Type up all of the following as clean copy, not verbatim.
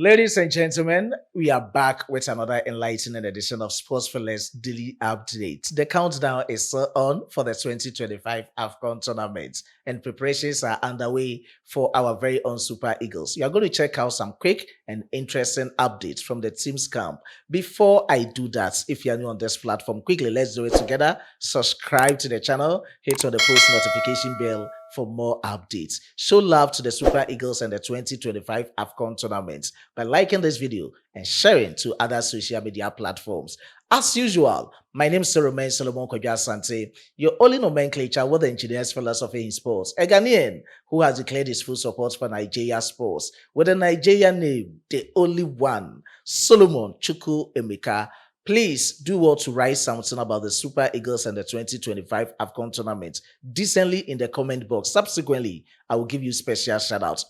Ladies and gentlemen, we are back with another enlightening edition of Sports for Less Daily Update. The countdown is still on for the 2025 AFCON tournament, and preparations are underway for our very own Super Eagles. You are going to check out some quick and interesting updates from the team's camp. Before I do that, if you are new on this platform, quickly let's do it together. Subscribe to the channel, hit on the post notification bell for more updates. Show love to the Super Eagles and the 2025 AFCON tournament by liking this video and sharing to other social media platforms. As usual, my name is Solomon Kodja Asante, your only nomenclature with the engineer's philosophy in sports, a Ghanaian who has declared his full support for Nigeria sports with a Nigerian name, the only one, Solomon Chukwu Emeka. Please do well to write something about the Super Eagles and the 2025 AFCON tournament decently in the comment box. Subsequently, I will give you special shout-outs.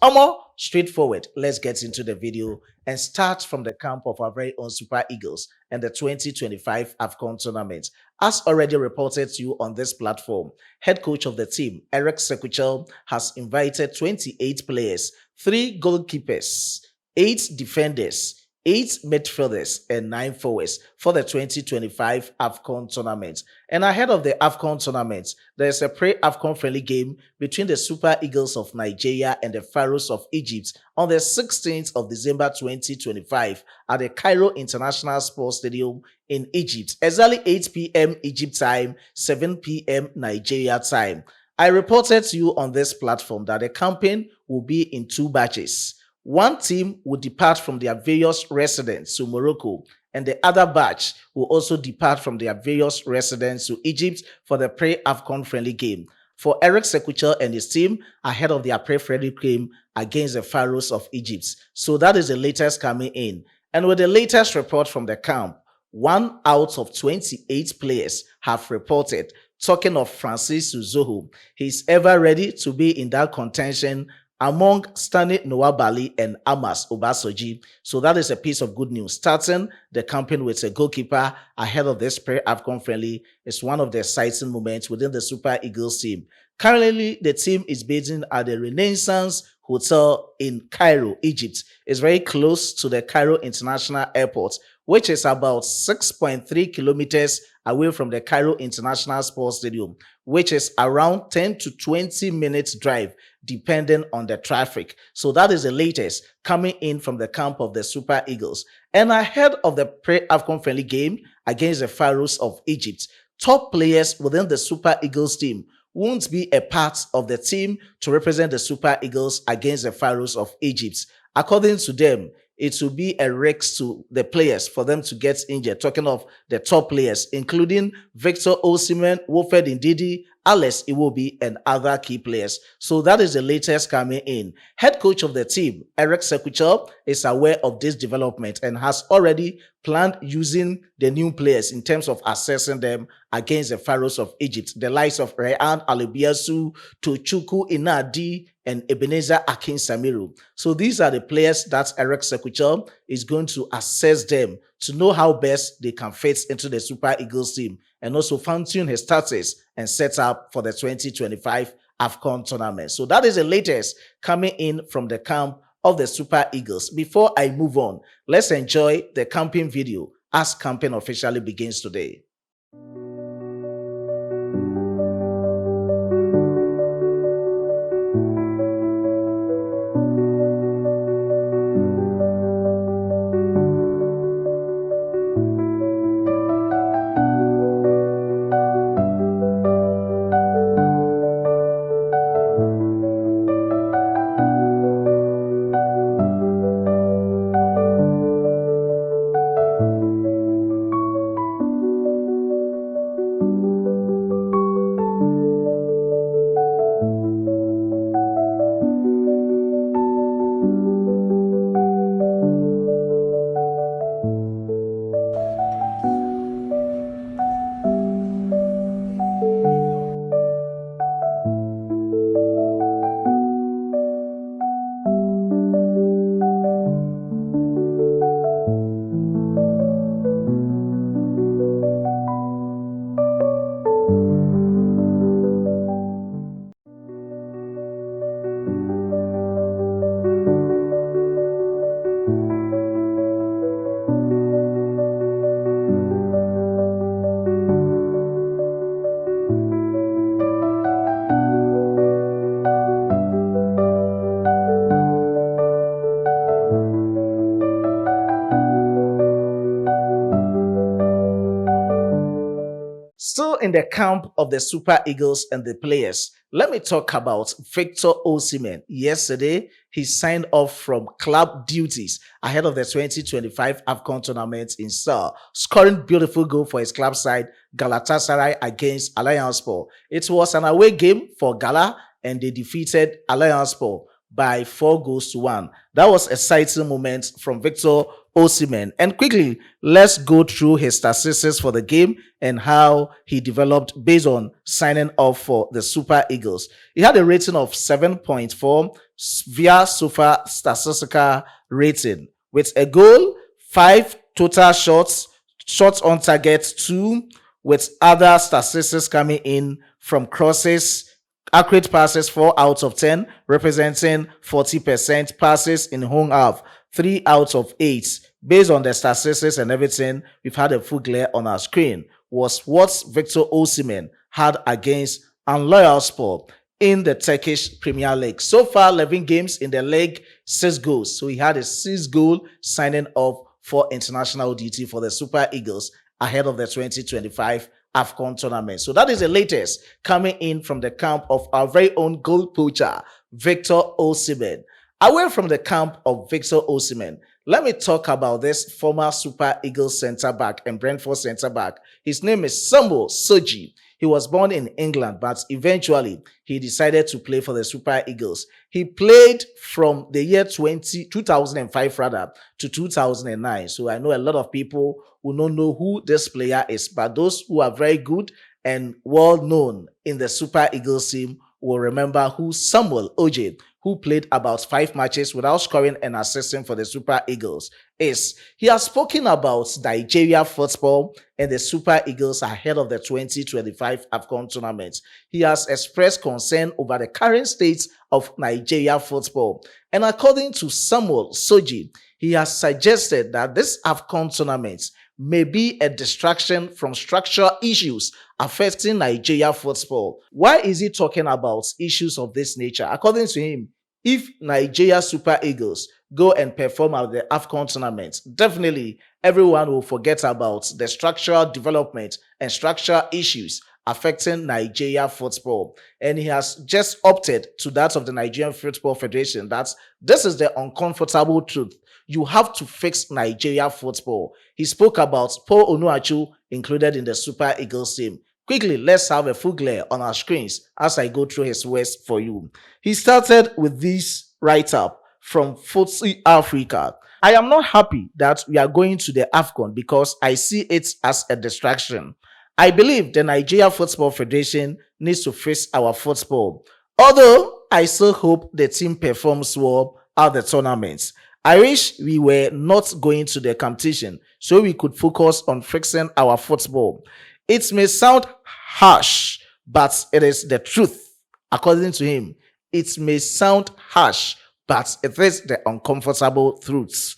Straightforward. Let's get into the video and start from the camp of our very own Super Eagles and the 2025 AFCON tournament. As already reported to you on this platform, head coach of the team, Eric Sekuchel, has invited 28 players, 3 goalkeepers, 8 defenders, 8 midfielders and 9 forwards for the 2025 AFCON tournament. And ahead of the AFCON tournament, there is a pre-AFCON friendly game between the Super Eagles of Nigeria and the Pharaohs of Egypt on the 16th of December 2025 at the Cairo International Sports Stadium in Egypt, exactly 8 p.m. Egypt time, 7 p.m. Nigeria time. I reported to you on this platform that the campaign will be in 2 batches. One team will depart from their various residents to Morocco, and the other batch will also depart from their various residents to Egypt for the pre-AFCON friendly game for Eric Sekuchel and his team ahead of their pre-friendly game against the Pharaohs of Egypt. So that is the latest coming in. And with the latest report from the camp, 1 out of 28 players have reported, talking of Francis Uzoho, he's ever ready to be in that contention among Stanley Nwabali and Amas Obasoji. So that is a piece of good news. Starting the campaign with a goalkeeper ahead of this pre-AFCON friendly is one of the exciting moments within the Super Eagles team. Currently, the team is based at the Renaissance Hotel in Cairo, Egypt. It's very close to the Cairo International Airport, which is about 6.3 kilometers away from the Cairo International Sports Stadium, which is around 10 to 20 minutes drive, depending on the traffic. So that is the latest coming in from the camp of the Super Eagles. And ahead of the pre-AFCON friendly game against the Pharaohs of Egypt, top players within the Super Eagles team won't be a part of the team to represent the Super Eagles against the Pharaohs of Egypt. According to them, it will be a risk to the players for them to get injured. Talking of the top players, including Victor Osimhen, Wilfred Ndidi, Alex Iwobi, and other key players. So that is the latest coming in. Head coach of the team, Eric Sekuchel, is aware of this development and has already planned using the new players in terms of assessing them against the Pharaohs of Egypt. The likes of Ryan Alibiasu, Tochukwu Inadi, and Ebenezer Akin-Samiru. So these are the players that Eric Sekuchel is going to assess them to know how best they can fit into the Super Eagles team and also fine-tune his status and set up for the 2025 AFCON tournament. So that is the latest coming in from the camp of the Super Eagles. Before I move on, let's enjoy the camping video as camping officially begins today. Still in the camp of the Super Eagles and the players, let me talk about Victor Osimhen. Yesterday, he signed off from club duties ahead of the 2025 AFCON tournament in Seoul, scoring beautiful goal for his club side Galatasaray against Alanyaspor. It was an away game for Gala and they defeated Alanyaspor by 4 goals to 1. That was a exciting moment from Victor Osimhen. And quickly, let's go through his statistics for the game and how he developed based on signing off for the Super Eagles. He had a rating of 7.4 via SOFA statistical rating with a goal, 5 total shots on target, 2 with other statistics coming in from crosses, accurate passes 4 out of 10, representing 40%, passes in home half 3 out of 8. Based on the statistics and everything, we've had a full glare on our screen. Was what Victor Osimhen had against Antalyaspor in the Turkish Premier League. So far, 11 games in the league, 6 goals. So he had a 6-goal signing off for international duty for the Super Eagles ahead of the 2025 AFCON tournament. So that is the latest coming in from the camp of our very own goal poacher, Victor Osimhen. Away from the camp of Victor Osimhen, let me talk about this former Super Eagles centre-back and Brentford centre-back. His name is Samuel Soji. He was born in England, but eventually he decided to play for the Super Eagles. He played from the year 2005 to 2009. So I know a lot of people who don't know who this player is, but those who are very good and well known in the Super Eagles team will remember who Samuel Oji, who played about 5 matches without scoring and assisting for the Super Eagles, is. He has spoken about Nigeria football and the Super Eagles ahead of the 2025 AFCON tournament. He has expressed concern over the current state of Nigeria football. And according to Samuel Soji, he has suggested that this AFCON tournament may be a distraction from structural issues affecting Nigeria football. Why is he talking about issues of this nature? According to him, if Nigeria Super Eagles go and perform at the AFCON tournament, definitely everyone will forget about the structural development and structural issues affecting Nigeria football. And he has just opted to that of the Nigerian Football Federation that this is the uncomfortable truth. You have to fix Nigeria football. He spoke about Paul Onuachu included in the Super Eagles team. Quickly, let's have a full glare on our screens as I go through his words for you. He started with this write-up from Footsie Africa. I am not happy that we are going to the AFCON because I see it as a distraction. I believe the Nigeria Football Federation needs to fix our football. Although I still hope the team performs well at the tournaments. I wish we were not going to the competition so we could focus on fixing our football. It may sound harsh, but it is the truth. According to him, it may sound harsh, but it is the uncomfortable truth.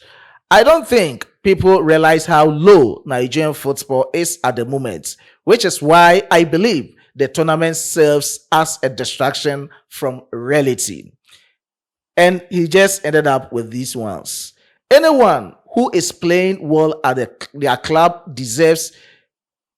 I don't think people realize how low Nigerian football is at the moment, which is why I believe the tournament serves as a distraction from reality. And he just ended up with these ones. Anyone who is playing well at their club deserves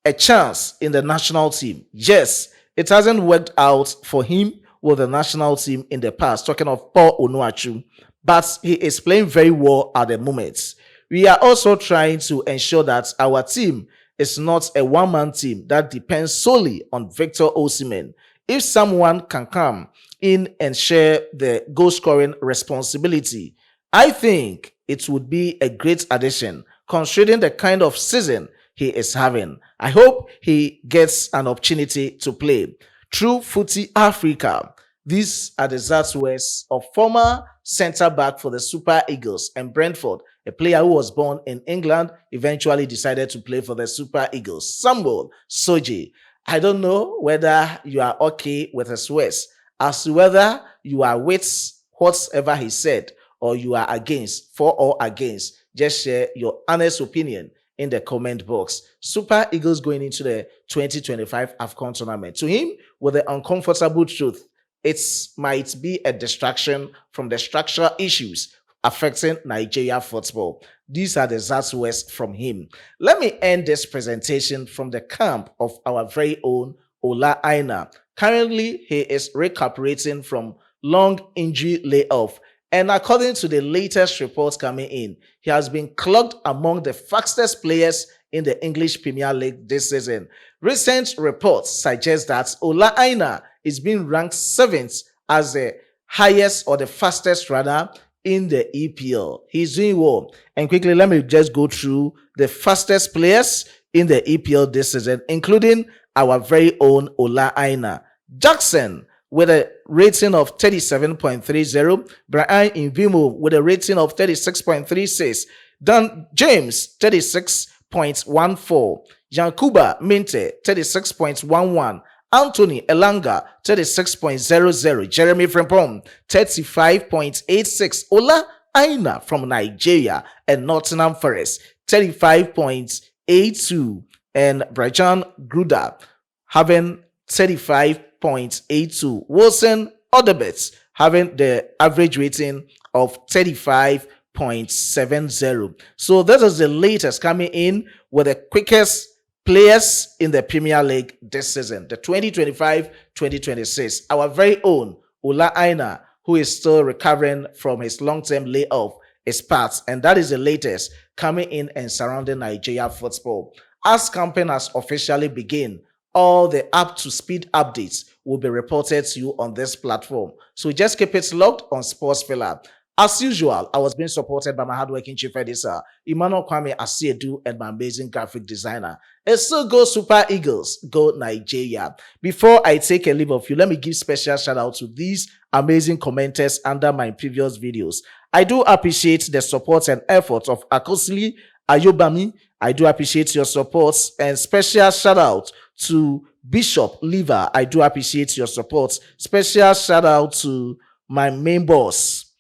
a chance in the national team. Yes, it hasn't worked out for him with the national team in the past, talking of Paul Onuachu, but he is playing very well at the moment. We are also trying to ensure that our team is not a one-man team that depends solely on Victor Osimhen. If someone can come in and share the goal-scoring responsibility, I think it would be a great addition considering the kind of season he is having. I hope he gets an opportunity to play. Through Footy Africa, these are the exact words of former centre-back for the Super Eagles and Brentford, a player who was born in England, eventually decided to play for the Super Eagles, Samuel Soji. I don't know whether you are okay with his words, as to whether you are with whatever he said or you are against, for or against. Just share your honest opinion in the comment box. Super Eagles going into the 2025 AFCON tournament. To him, with the uncomfortable truth, it might be a distraction from the structural issues affecting Nigeria football. These are the exact words from him. Let me end this presentation from the camp of our very own Ola Aina. Currently, he is recuperating from long injury layoff. And according to the latest reports coming in, he has been clocked among the fastest players in the English Premier League this season. Recent reports suggest that Ola Aina is being ranked 7th as the highest or the fastest runner in the EPL. He's doing well. And quickly, let me just go through the fastest players in the EPL this season, including our very own Ola Aina. Jackson with a rating of 37.30, Brian Invimo with a rating of 36.36, Dan James 36.14, Yankuba Minte 36.11, Anthony Elanga 36.00, Jeremy Frimpong 35.86, Ola Aina from Nigeria and Nottingham Forest 35.82, and Brajan Gruda having 35.82. Wilson Odebets having the average rating of 35.70. So that is the latest coming in with the quickest players in the Premier League this season, the 2025-2026. Our very own Ola Aina, who is still recovering from his long-term layoff, is part, and that is the latest coming in and surrounding Nigeria football. As campaign has officially begun, all the up-to-speed updates will be reported to you on this platform. So just keep it locked on Sports Pillar. As usual, I was being supported by my hardworking chief editor, Emmanuel Kwame Asiedu, and my amazing graphic designer. And so go Super Eagles, go Nigeria. Before I take a leave of you, let me give special shout out to these amazing commenters under my previous videos. I do appreciate the support and efforts of Akosili Ayobami. I do appreciate your support, and special shout out to Bishop Liver. I do appreciate your support. Special shout out to my main boss,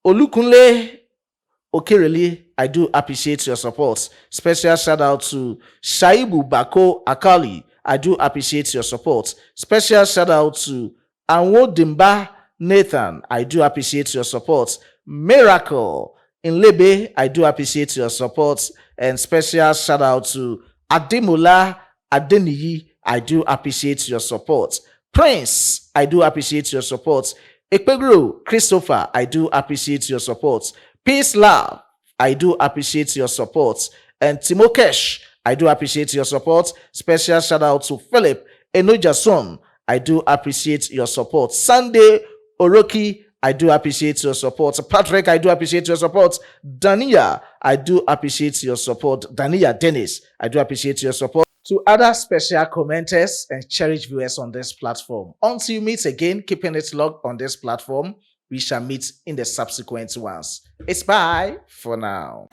Olukunle Okerele. I do appreciate your support. Special shout out to Shaibu Bako Akali. I do appreciate your support. Special shout out to Anwodimba Nathan. I do appreciate your support. Miracle in Lebe. I do appreciate your support. And special shout out to Ademola Adeniyi. I do appreciate your support. Prince, I do appreciate your support. Ekpegru Christopher, I do appreciate your support. Peace Love, I do appreciate your support. And Timokesh, I do appreciate your support. Special shout out to Philip Enojason, I do appreciate your support. Sunday Oroki, I do appreciate your support. Patrick, I do appreciate your support. Dania, I do appreciate your support. Dania Dennis, I do appreciate your support. To other special commenters and cherished viewers on this platform, until you meet again, keeping it logged on this platform, we shall meet in the subsequent ones. It's bye for now.